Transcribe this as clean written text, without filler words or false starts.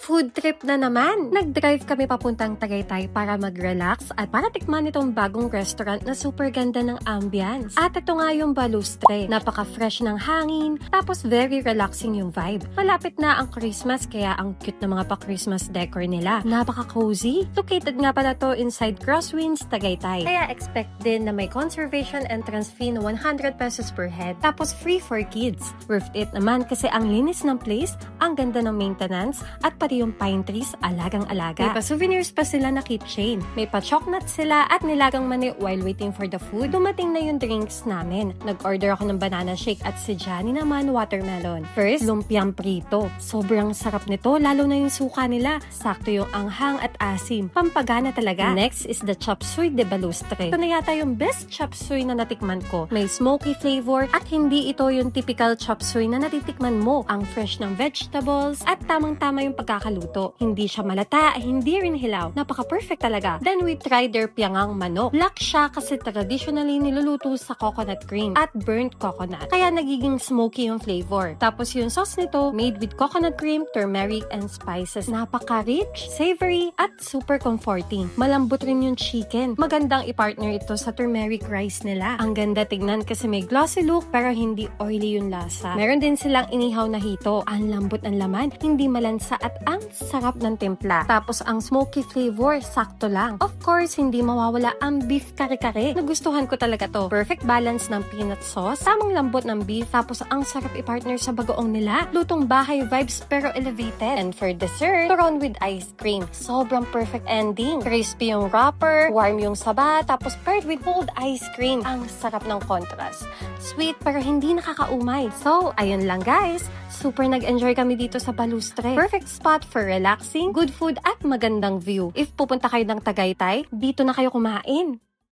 Food trip na naman! Nag-drive kami papuntang Tagaytay para mag-relax at para tikman itong bagong restaurant na super ganda ng ambience. At ito nga yung Balustre. Napaka-fresh ng hangin, tapos very relaxing yung vibe. Malapit na ang Christmas kaya ang cute na mga pa-Christmas decor nila. Napaka-cozy. Located nga pala to inside Crosswinds, Tagaytay. Kaya expect din na may conservation entrance fee na 100 pesos per head. Tapos free for kids. Worth it naman kasi ang linis ng place, ang ganda ng maintenance, at pati yung pine trees, alagang-alaga. May pa-souvenirs pa sila na keychain. May pa-chocolate sila at nilagang mani while waiting for the food. Dumating na yung drinks namin. Nag-order ako ng banana shake at si Johnny naman watermelon. First, lumpiang prito. Sobrang sarap nito, lalo na yung suka nila. Sakto yung anghang at asim. Pampagana talaga. Next is the chop suey de Balustre. Ito na yata yung best chop suey na natikman ko. May smoky flavor at hindi ito yung typical chop suey na natitikman mo. Ang fresh ng vegetables at tamang-tama yung pagkakaluto. Hindi siya malata, hindi rin hilaw. Napaka-perfect talaga. Then we tried their piangang manok. Black siya kasi traditionally niluluto sa coconut cream at burnt coconut. Kaya nagiging smoky yung flavor. Tapos yung sauce nito, made with coconut cream, turmeric, and spices. Napaka-rich, savory, at super comforting. Malambot rin yung chicken. Magandang i-partner ito sa turmeric rice nila. Ang ganda tignan kasi may glossy look pero hindi oily yung lasa. Meron din silang inihaw na hito. Ang lambot ng laman, hindi malansa at ang sarap ng timpla. Tapos ang smoky flavor, sakto lang. Of course, hindi mawawala ang beef kare-kare. Nagustuhan ko talaga to. Perfect balance ng peanut sauce, tamang lambot ng beef, tapos ang sarap i-partner sa bagoong nila. Lutong bahay vibes pero elevated. And for dessert, turon with ice cream. Sobrang perfect ending. Crispy yung wrapper, warm yung saba, tapos paired with cold ice cream. Ang sarap ng contrast. Sweet pero hindi nakakaumay. So, ayun lang guys. Super nag-enjoy kami dito sa Balustre. Perfect spot for relaxing, good food at magandang view. If pupunta kayo ng Tagaytay, dito na kayo kumain.